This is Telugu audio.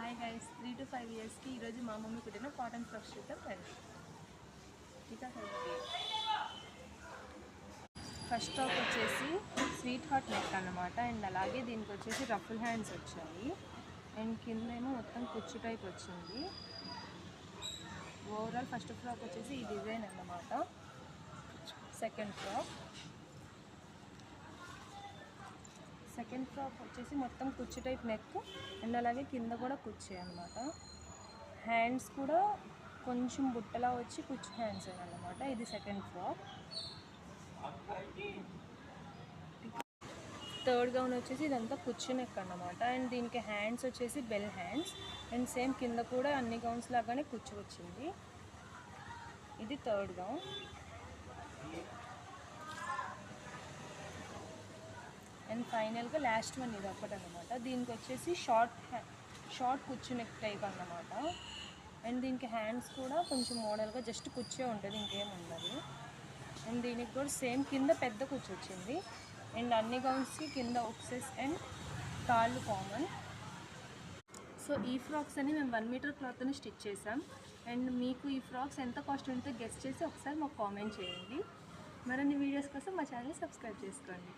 హాయ్ గైస్ 3 to 5 ఇయర్స్కి ఈరోజు మా మమ్మీ కుట్టిన కాటన్ ఫ్రాక్స్ చూద్దాం రండి. ఫస్ట్ టాప్ వచ్చేసి స్వీట్ హార్ట్ నెక్ అన్నమాట. అండ్ అలాగే దీనికి వచ్చేసి రఫుల్ హ్యాండ్స్ వచ్చాయి. అండ్ కిందేమో మొత్తం కుచ్చు టైప్ వచ్చింది. ఓవరాల్ ఫస్ట్ ఫ్రాక్ వచ్చేసి ఈ డిజైన్ అన్నమాట. సెకండ్ ఫ్రాక్ వచ్చేసి మొత్తం కుచ్చు టైప్ నెక్ అండ్ అలాగే కింద కూడా కుచ్చే అన్నమాట. హ్యాండ్స్ కూడా కొంచెం బుట్టలా వచ్చి కుచ్చు హ్యాండ్స్ అన్నమాట. ఇది సెకండ్ ఫ్రాక్. థర్డ్ గౌన్ వచ్చేసి ఇదంతా కుచ్చు నెక్ అన్నమాట. అండ్ దీనికి హ్యాండ్స్ వచ్చేసి బెల్ హ్యాండ్స్ అండ్ సేమ్ కింద కూడా అన్ని గౌన్స్ లాగానే కుచ్చు వచ్చింది. ఇది థర్డ్ గౌన్. అండ్ ఫైనల్గా లాస్ట్ వన్ ఇది ఒకటి అన్నమాట. దీనికి వచ్చేసి షార్ట్ కుచ్చు నెక్ టైప్ అన్నమాట. అండ్ దీనికి హ్యాండ్స్ కూడా కొంచెం మోడల్గా జస్ట్ కుచ్చే ఉంటుంది, ఇంకేం ఉండదు. అండ్ దీనికి కూడా సేమ్ కింద పెద్ద కుచ్చు వచ్చింది. అండ్ అన్ని గౌన్స్కి కింద ఒక్సెస్ అండ్ కాళ్ళు కామన్. సో ఈ ఫ్రాక్స్ అని మేము 1 మీటర్ క్లాత్ని స్టిచ్ చేసాం. అండ్ మీకు ఈ ఫ్రాక్స్ ఎంత కాస్ట్ ఉంటే గెస్ చేసి ఒకసారి మాకు కామెంట్ చేయండి. మరిన్ని వీడియోస్ కోసం మా ఛానల్ సబ్స్క్రైబ్ చేసుకోండి.